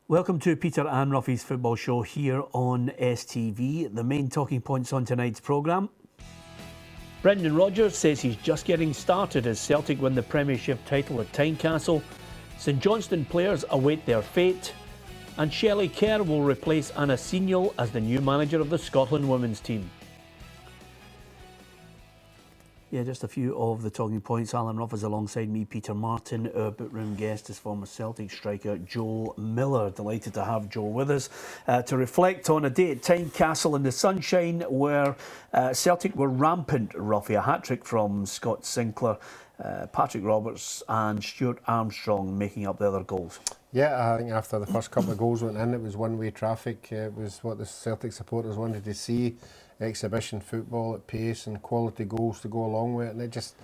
Welcome to Peter and Ruffy's football show here on STV. The main talking points on tonight's programme. Brendan Rodgers says he's just getting started as Celtic win the Premiership title at Tynecastle. St Johnston players await their fate. And Shelley Kerr will replace Anna Senial as the new manager of the Scotland women's team. Yeah, just a few of the talking points. Alan Ruff is alongside me, Peter Martin. Our bookroom guest is former Celtic striker Joe Miller. Delighted to have Joe with us to reflect on a day at Tynecastle in the sunshine where Celtic were rampant, Ruffy. A hat-trick from Scott Sinclair, Patrick Roberts and Stuart Armstrong making up the other goals. Yeah, I think after the first couple of goals went in, it was one-way traffic. It was what the Celtic supporters wanted to see. Exhibition football at pace and quality goals to go along with it, and it just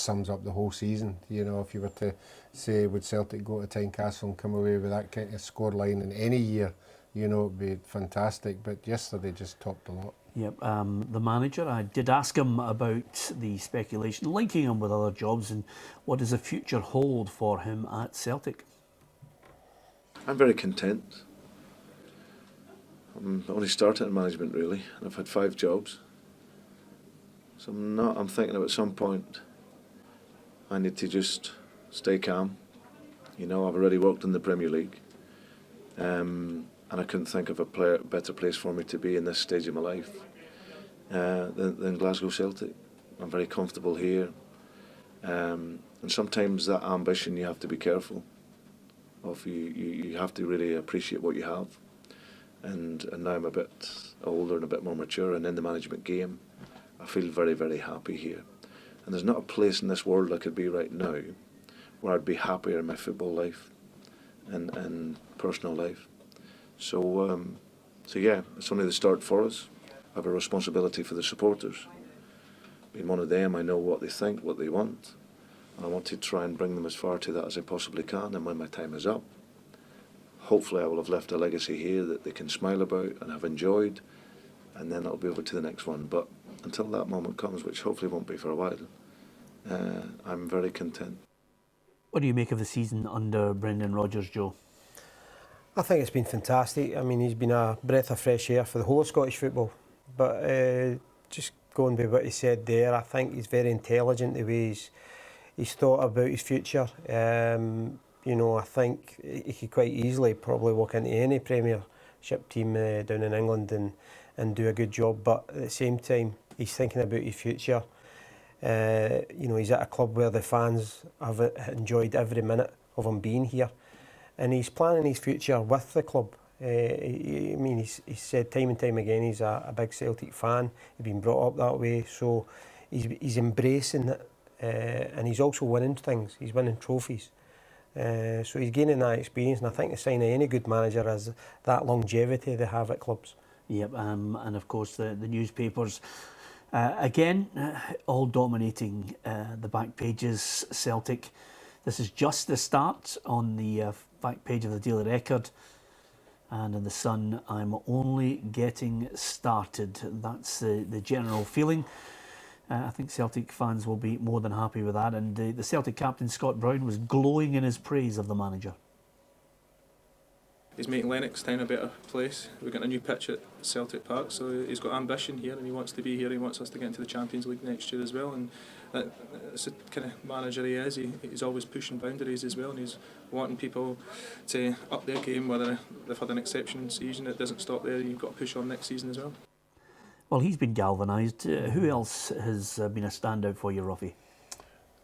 sums up the whole season. You know, if you were to say would Celtic go to Tynecastle and come away with that kind of scoreline in any year, you know, it'd be fantastic. But yesterday just topped a lot. Yep, the manager, I did ask him about the speculation linking him with other jobs and what does the future hold for him at Celtic. I'm very content. I'm only started in management really, and I've had 5 jobs. So I'm thinking at some point I need to just stay calm. You know, I've already worked in the Premier League, and I couldn't think of a better place for me to be in this stage of my life than Glasgow Celtic. I'm very comfortable here, and sometimes that ambition you have to be careful of. You have to really appreciate what you have. And now I'm a bit older and a bit more mature and in the management game. I feel very, very happy here. And there's not a place in this world I could be right now where I'd be happier in my football life and personal life. So yeah, it's only the start for us. I have a responsibility for the supporters. Being one of them, I know what they think, what they want, and I want to try and bring them as far to that as I possibly can. And when my time is up, hopefully I will have left a legacy here that they can smile about and have enjoyed, and then I'll be over to the next one. But until that moment comes, which hopefully won't be for a while, I'm very content. What do you make of the season under Brendan Rodgers, Joe? I think it's been fantastic. I mean, he's been a breath of fresh air for the whole of Scottish football. But just going by what he said there, I think he's very intelligent the way he's thought about his future. You know, I think he could quite easily probably walk into any Premiership team down in England and do a good job. But at the same time, he's thinking about his future. You know, he's at a club where the fans have enjoyed every minute of him being here. And he's planning his future with the club. I mean, he's said time and time again he's a big Celtic fan. He's been brought up that way. So he's embracing it. And he's also winning things. He's winning trophies. So he's gaining that experience, and I think the sign of any good manager is that longevity they have at clubs. Yep, and of course the newspapers, again, all dominating the back pages. Celtic, this is just the start on the back page of the Daily Record, and in the Sun, I'm only getting started. That's the general feeling. I think Celtic fans will be more than happy with that. And the Celtic captain, Scott Brown, was glowing in his praise of the manager. He's making Lennox Town a better place. We've got a new pitch at Celtic Park, so he's got ambition here and he wants to be here. He wants us to get into the Champions League next year as well. And that's the kind of manager he is. He's always pushing boundaries as well, and he's wanting people to up their game, whether they've had an exceptional season. It doesn't stop there. You've got to push on next season as well. Well, he's been galvanised. Who else has been a standout for you, Ruffy?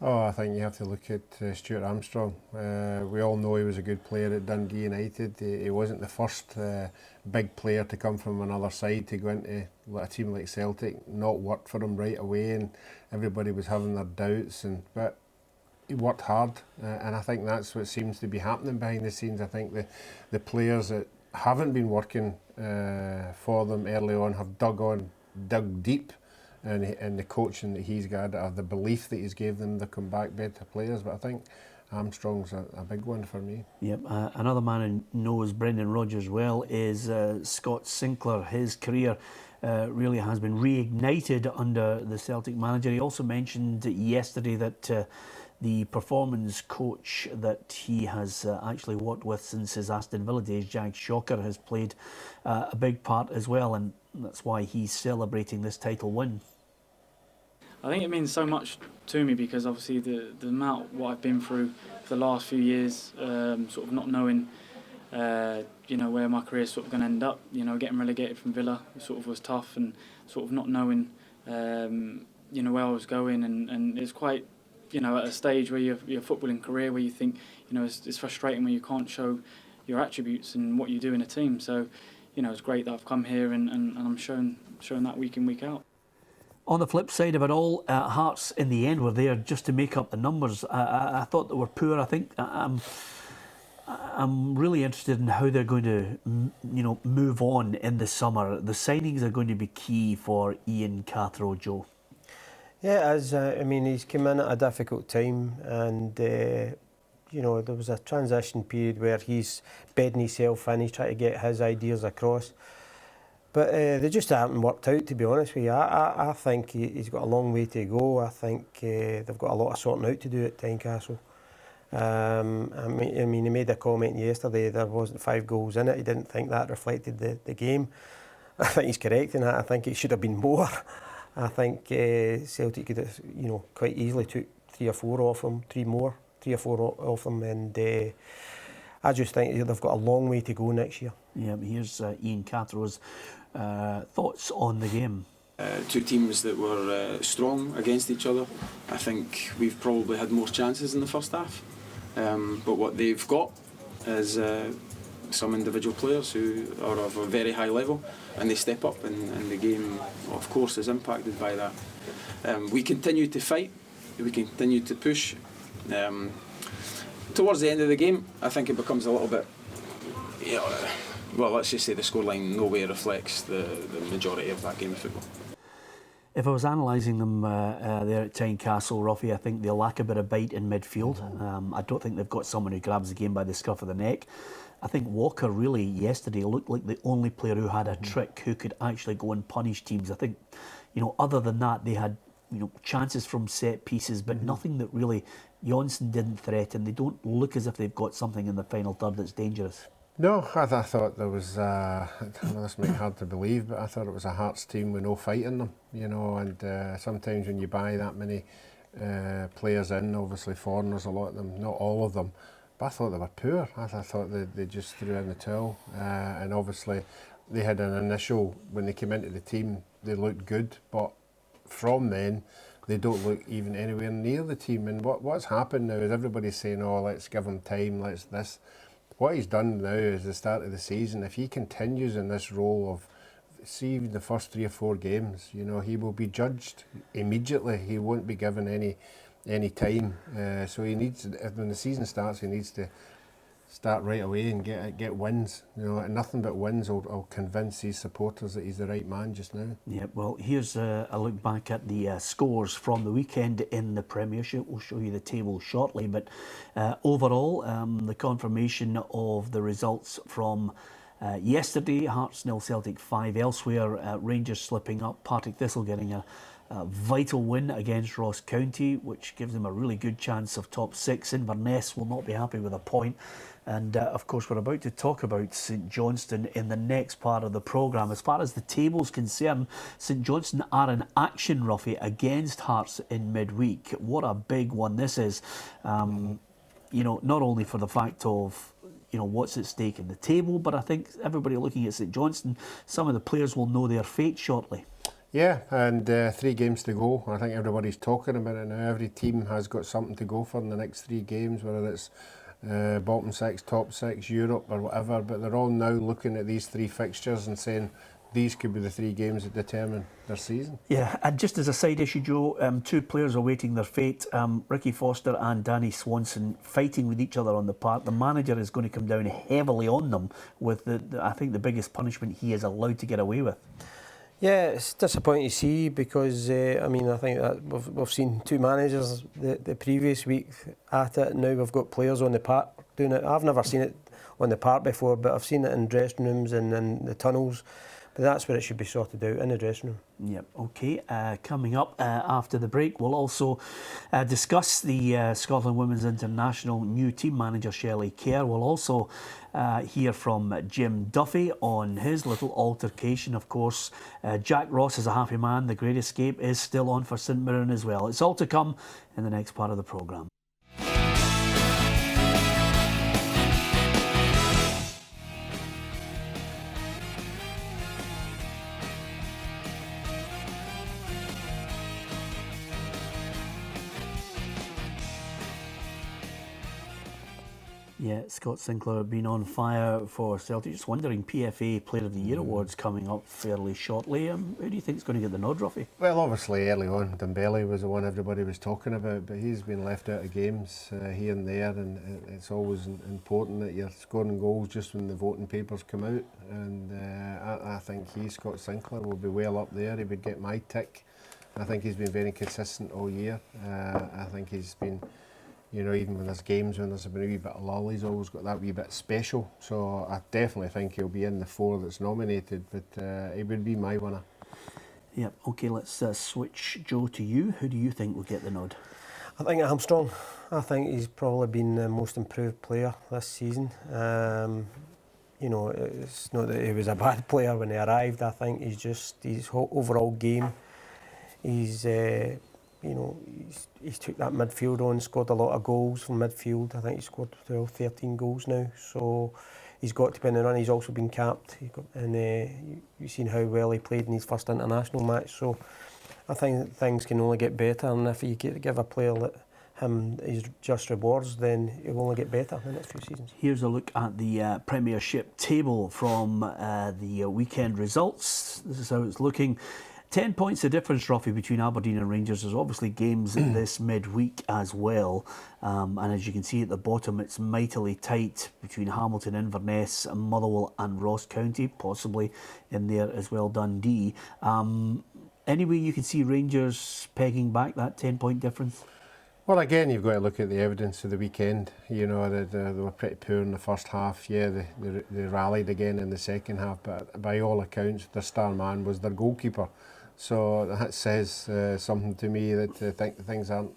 Oh, I think you have to look at Stuart Armstrong. We all know he was a good player at Dundee United. He wasn't the first big player to come from another side to go into a team like Celtic. Not worked for him right away, and everybody was having their doubts. But he worked hard, and I think that's what seems to be happening behind the scenes. I think the players that haven't been working for them early on have dug deep, and the coaching that he's got, the belief that he's gave them, they come back better players. But I think Armstrong's a big one for me. Yep, another man who knows Brendan Rodgers well is Scott Sinclair. His career really has been reignited under the Celtic manager. He also mentioned yesterday that the performance coach that he has actually worked with since his Aston Villa days, Jag Shocker, has played a big part as well, and that's why he's celebrating this title win. I think it means so much to me because obviously the amount what I've been through for the last few years, sort of not knowing, where my career's sort of going to end up. Getting relegated from Villa sort of was tough, and sort of not knowing, where I was going, and it's quite, at a stage where your footballing career where you think, it's frustrating when you can't show your attributes and what you do in a team. So, it's great that I've come here and I'm showing that week in, week out. On the flip side of it all, Hearts in the end were there just to make up the numbers. I thought they were poor. I think I'm really interested in how they're going to, move on in the summer. The signings are going to be key for Ian Cathro, Joe. Yeah, it is. He's come in at a difficult time, and there was a transition period where he's bedding himself in. He's trying to get his ideas across. But they just haven't worked out, to be honest with you. I think he's got a long way to go. I think they've got a lot of sorting out to do at Tynecastle. He made a comment yesterday there wasn't 5 goals in it. He didn't think that reflected the game. I think he's correct in that. I think it should have been more. I think Celtic could have, quite easily took 3 or 4 off them, 3 or 4 off them, and I just think they've got a long way to go next year. Yeah, here's Ian Cathro's thoughts on the game. Two teams that were strong against each other. I think we've probably had more chances in the first half, but what they've got is some individual players who are of a very high level, and they step up, and the game, of course, is impacted by that. We continue to fight, we continue to push. Towards the end of the game, I think it becomes a little bit, let's just say the scoreline nowhere reflects the majority of that game of football. If I was analysing them there at Tynecastle, Ruffy, I think they lack a bit of bite in midfield. I don't think they've got someone who grabs the game by the scruff of the neck. I think Walker really yesterday looked like the only player who had a trick, who could actually go and punish teams. I think, other than that, they had, chances from set pieces, but nothing that really Johnston didn't threaten. They don't look as if they've got something in the final third that's dangerous. No, I thought there was, I know this might be hard to believe, but I thought it was a Hearts team with no fight in them, and sometimes when you buy that many players in, obviously foreigners, a lot of them, not all of them, but I thought they were poor. I thought they just threw in the towel, and obviously they had an initial, when they came into the team, they looked good, but from then, they don't look even anywhere near the team. And what's happened now is everybody's saying, let's give him time, let's this. What he's done now is the start of the season. If he continues in this role of, see the first 3 or 4 games, he will be judged immediately. He won't be given any time. So he needs, when the season starts, he needs to start right away and get wins. And nothing but wins will convince his supporters that he's the right man just now. Yeah, well, here's a look back at the scores from the weekend in the Premiership. We'll show you the table shortly, but overall, the confirmation of the results from yesterday: Hearts 0, Celtic 5. Elsewhere, Rangers slipping up, Partick Thistle getting a vital win against Ross County, which gives them a really good chance of top 6. Inverness will not be happy with a point. And of course, we're about to talk about St Johnston in the next part of the programme. As far as the table's concerned, St Johnston are in action, Ruffy, against Hearts in midweek. What a big one this is. Not only for the fact of what's at stake in the table, but I think everybody looking at St Johnston, some of the players will know their fate shortly. Yeah, and 3 games to go. I think everybody's talking about it now. Every team has got something to go for in the next 3 games, whether it's bottom 6, top 6, Europe or whatever, but they're all now looking at these 3 fixtures and saying these could be the 3 games that determine their season. Yeah, and just as a side issue, Joe, 2 players awaiting their fate, Ricky Foster and Danny Swanson, fighting with each other on the park. The manager is going to come down heavily on them with I think the biggest punishment he is allowed to get away with. Yeah, it's disappointing to see because I think that we've seen 2 managers the previous week at it. Now we've got players on the park doing it. I've never seen it on the park before, but I've seen it in dressing rooms and in the tunnels But that's where it should be sorted out, in the dressing room. Yep, okay. Coming up after the break, we'll also discuss the Scotland Women's International new team manager, Shelley Kerr. We'll also hear from Jim Duffy on his little altercation. Of course, Jack Ross is a happy man. The Great Escape is still on for St Mirren as well. It's all to come in the next part of the programme. Yeah, Scott Sinclair have been on fire for Celtic. Just wondering, PFA Player of the Year awards coming up fairly shortly. Who do you think is going to get the nod, Ruffy? Well, obviously early on, Dembele was the one everybody was talking about, but he's been left out of games here and there, and it's always important that you're scoring goals just when the voting papers come out. And I think Scott Sinclair, will be well up there. He would get my tick. I think he's been very consistent all year. I think he's been, you know, even when there's games, when there's been a wee bit of lull, he's always got that wee bit special. So I definitely think he'll be in the 4 that's nominated, but he would be my winner. Yep, okay, let's switch, Joe, to you. Who do you think will get the nod? I think Armstrong. I think he's probably been the most improved player this season. You know, it's not that he was a bad player when he arrived. I think he's just, his whole overall game, he's took that midfield on, scored a lot of goals from midfield. I think he's scored 12, 13 goals now. So he's got to be in the run. He's also been capped. You've seen how well he played in his first international match. So I think things can only get better. And if you give a player like him his just rewards, then it will only get better in the next few seasons. Here's a look at the Premiership table from the weekend results. This is how it's looking. 10 points the difference, Ruffy, between Aberdeen and Rangers. There's obviously games this midweek as well. And as you can see at the bottom, it's mightily tight between Hamilton, Inverness, Motherwell and Ross County, possibly in there as well, Dundee. Anyway, you can see Rangers pegging back that 10-point difference? Well, again, you've got to look at the evidence of the weekend. You know, they were pretty poor in the first half. Yeah, they rallied again in the second half, but by all accounts, their star man was their goalkeeper. So that says something to me, that things aren't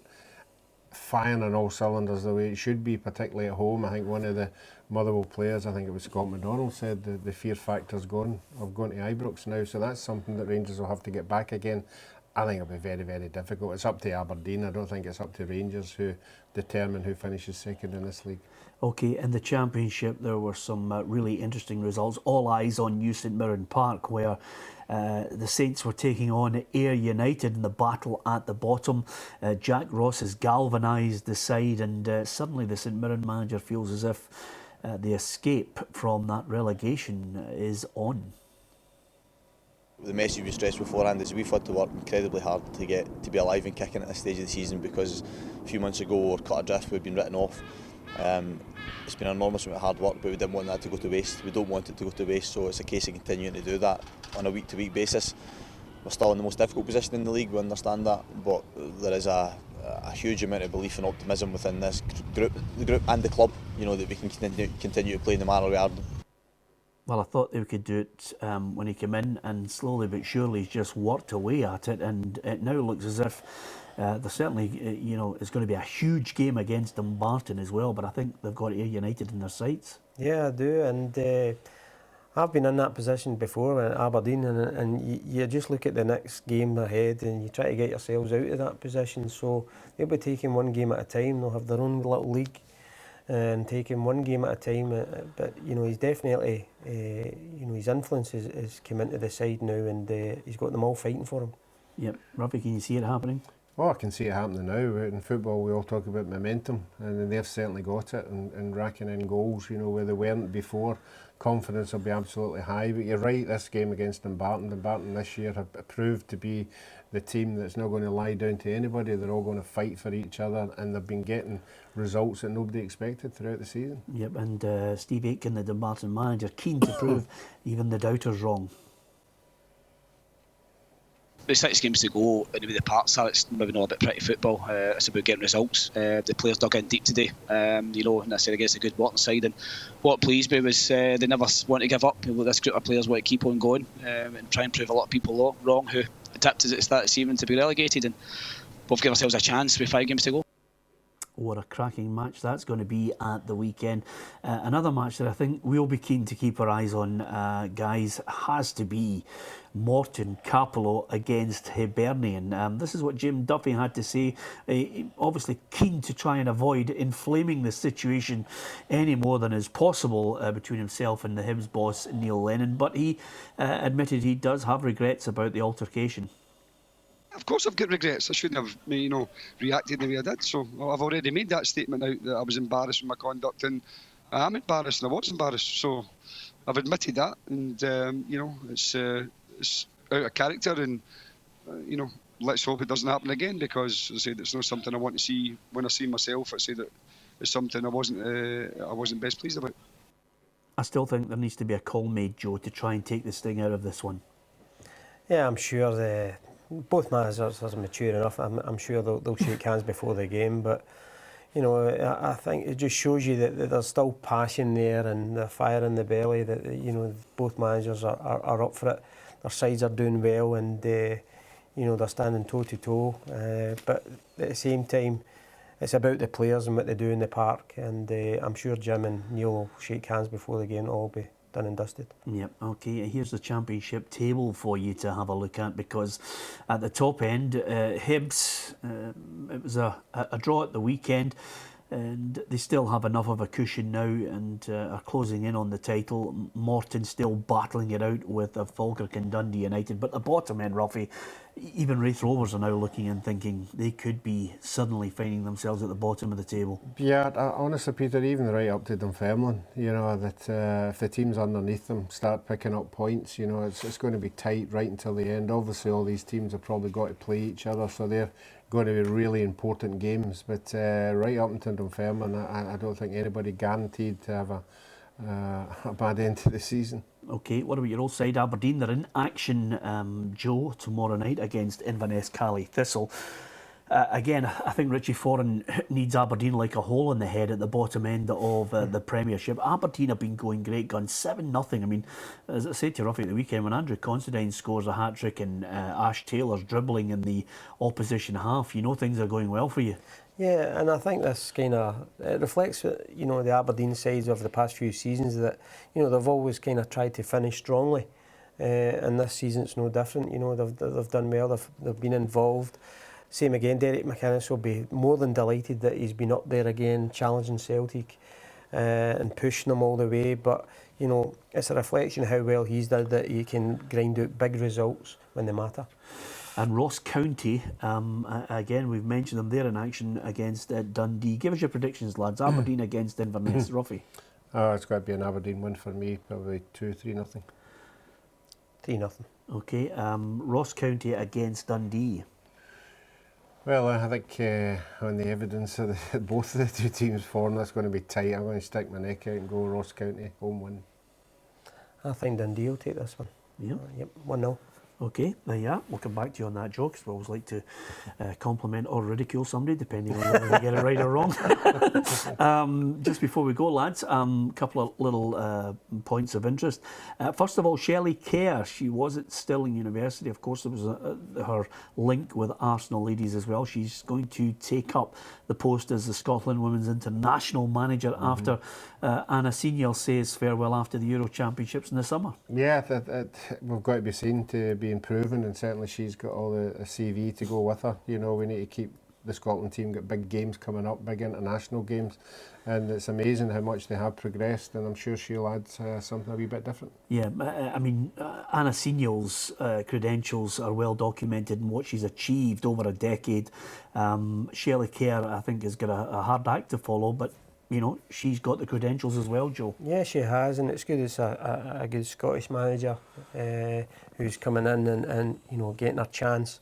firing on all cylinders the way it should be, particularly at home. I think one of the Motherwell players, I think it was Scott McDonald, said the fear factor's gone of going to Ibrox now. So that's something that Rangers will have to get back again. I think it'll be very, very difficult. It's up to Aberdeen. I don't think it's up to Rangers, who determine who finishes second in this league. Okay, in the Championship there were some really interesting results. All eyes on New St Mirren Park, where the Saints were taking on Ayr United in the battle at the bottom. Jack Ross has galvanised the side, and suddenly the St Mirren manager feels as if the escape from that relegation is on. The message we stressed beforehand is we've had to work incredibly hard to be alive and kicking at this stage of the season, because a few months ago we were cut adrift, we'd been written off. It's been an enormous amount of hard work, but we didn't want that to go to waste. We don't want it to go to waste, so it's a case of continuing to do that on a week-to-week basis. We're still in the most difficult position in the league, we understand that, but there is a huge amount of belief and optimism within this group, the group and the club, you know, that we can continue to play in the manner we are. Well, I thought they could do it when he came in, and slowly but surely he's just worked away at it, and it now looks as if there certainly, you know, it's going to be a huge game against Dumbarton as well, but I think they've got Ayr United in their sights. Yeah, I do, and I've been in that position before at Aberdeen, and you just look at the next game ahead and you try to get yourselves out of that position. So they'll be taking one game at a time. They'll have their own little league and taking one game at a time. But you know, he's definitely, you know, his influence has come into the side now, and he's got them all fighting for him. Yep, Ruffy, can you see it happening? Well, I can see it happening now. In football, we all talk about momentum, and they've certainly got it, and racking in goals, you know, where they weren't before. Confidence will be absolutely high, but you're right, this game against Dumbarton this year have proved to be the team that's not going to lie down to anybody. They're all going to fight for each other, and they've been getting results that nobody expected throughout the season. Yep, and Steve Aitken, the Dumbarton manager, keen to prove even the doubters wrong. There's 6 games to go, and the way the parts are, it's maybe not a bit pretty football. It's about getting results. The players dug in deep today, and I said against a good Morton side. And what pleased me was they never want to give up. This group of players want to keep on going and try and prove a lot of people wrong who tipped us at the start of the season to be relegated. And we've given ourselves a chance with 5 games to go. What a cracking match that's going to be at the weekend. Another match that I think we'll be keen to keep our eyes on, guys, has to be Morton Capello against Hibernian. This is what Jim Duffy had to say. Obviously keen to try and avoid inflaming the situation any more than is possible between himself and the Hibs boss Neil Lennon, but he admitted he does have regrets about the altercation. Of course I've got regrets. I shouldn't have reacted the way I did. So I've already made that statement out that I was embarrassed with my conduct, and I am embarrassed and I was embarrassed. So I've admitted that, and it's out of character, and let's hope it doesn't happen again, because as I said, it's not something I want to see when I see myself. I say that it's something I wasn't best pleased about. I still think there needs to be a call made, Joe, to try and take the sting out of this one. Yeah, I'm sure both managers are mature enough. I'm sure they'll shake hands before the game, but I think it just shows you that there's still passion there and the fire in the belly, that both managers are up for it. Their sides are doing well, and they're standing toe to toe, but at the same time it's about the players and what they do in the park, and I'm sure Jim and Neil will shake hands before the game. It'll all be done and dusted. Yep, okay, here's the championship table for you to have a look at, because at the top end, Hibs, it was a draw at the weekend, and they still have enough of a cushion now and are closing in on the title. Morton still battling it out with Falkirk and Dundee United, but the bottom end, Ruffy, even Wraith Rovers are now looking and thinking they could be suddenly finding themselves at the bottom of the table. Yeah, honestly, Peter, even right up to Dunfermline, that if the teams underneath them start picking up points, it's going to be tight right until the end. Obviously, all these teams have probably got to play each other, so they're going to be really important games. But right up until Dunfermline, I don't think anybody guaranteed to have a bad end to the season. Okay, what about your old side, Aberdeen? They're in action, Joe, tomorrow night against Inverness Cally Thistle. Again, I think Richie Foran needs Aberdeen like a hole in the head at the bottom end of the Premiership. Aberdeen have been going great guns, 7-0. I mean, as I said to Ruffy at the weekend, when Andrew Considine scores a hat-trick and Ash Taylor's dribbling in the opposition half, things are going well for you. Yeah, and I think this kind of reflects, the Aberdeen sides of the past few seasons, that, they've always kind of tried to finish strongly. And this season it's no different. They've done well, they've been involved. Same again, Derek McInnes will be more than delighted that he's been up there again, challenging Celtic and pushing them all the way. But, it's a reflection of how well he's done, that he can grind out big results when they matter. And Ross County, again, we've mentioned them there in action against Dundee. Give us your predictions, lads. Aberdeen against Inverness. Ruffy? Oh, it's got to be an Aberdeen win for me, probably 2-3-0. 3-0. Okay, Ross County against Dundee. Well, I think on the evidence of both of the two teams' form, that's going to be tight. I'm going to stick my neck out and go Ross County, home win. I think Dundee will take this one. Yep. 1-0. Okay, there you are. We'll come back to you on that, Joe, because we always like to compliment or ridicule somebody, depending on whether they get it right or wrong. Just before we go, lads, a couple of little points of interest. First of all, Shelley Kerr, she was at Stirling University. Of course, there was her link with Arsenal ladies as well. She's going to take up the post as the Scotland Women's International Manager after Anna Senior says farewell after the Euro Championships in the summer. Yeah, we've got to be seen to be improving, and certainly she's got all the CV to go with her. We need to keep the Scotland team, got big games coming up, big international games, and it's amazing how much they have progressed, and I'm sure she'll add something a wee bit different. Yeah, I mean, Anna Senior's credentials are well documented in what she's achieved over a decade. Shelley Kerr, I think, has got a hard act to follow, but she's got the credentials as well, Joe. Yeah, she has, and it's good it's a good Scottish manager who's coming in and getting her chance.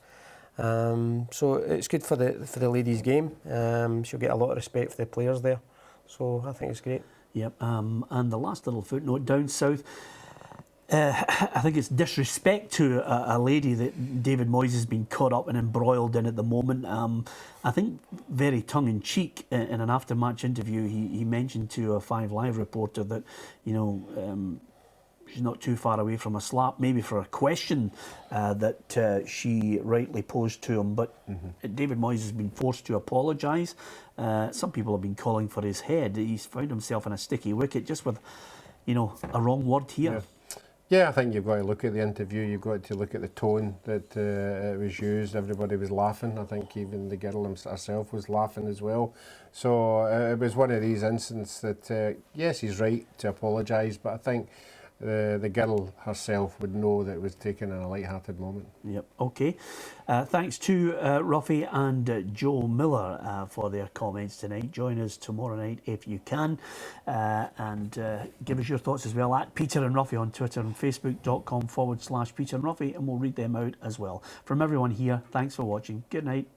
So it's good for the ladies' game. She'll get a lot of respect for the players there. So I think it's great. Yep. And the last little footnote down south. I think it's disrespect to a lady that David Moyes has been caught up and embroiled in at the moment. I think very tongue-in-cheek in an after-match interview, he mentioned to a 5 Live reporter that, she's not too far away from a slap, maybe for a question that she rightly posed to him. But David Moyes has been forced to apologise. Some people have been calling for his head. He's found himself in a sticky wicket just with, a wrong word here. Yeah. Yeah, I think you've got to look at the interview, you've got to look at the tone that it was used. Everybody was laughing. I think even the girl herself was laughing as well. So it was one of these incidents that, yes, he's right to apologise, but I think the girl herself would know that it was taken in a light-hearted moment. Yep, okay. Thanks to Ruffy and Joe Miller for their comments tonight. Join us tomorrow night if you can. And give us your thoughts as well at Peter and Ruffy on Twitter and Facebook.com/Peter and Ruffy, and we'll read them out as well. From everyone here, thanks for watching. Good night.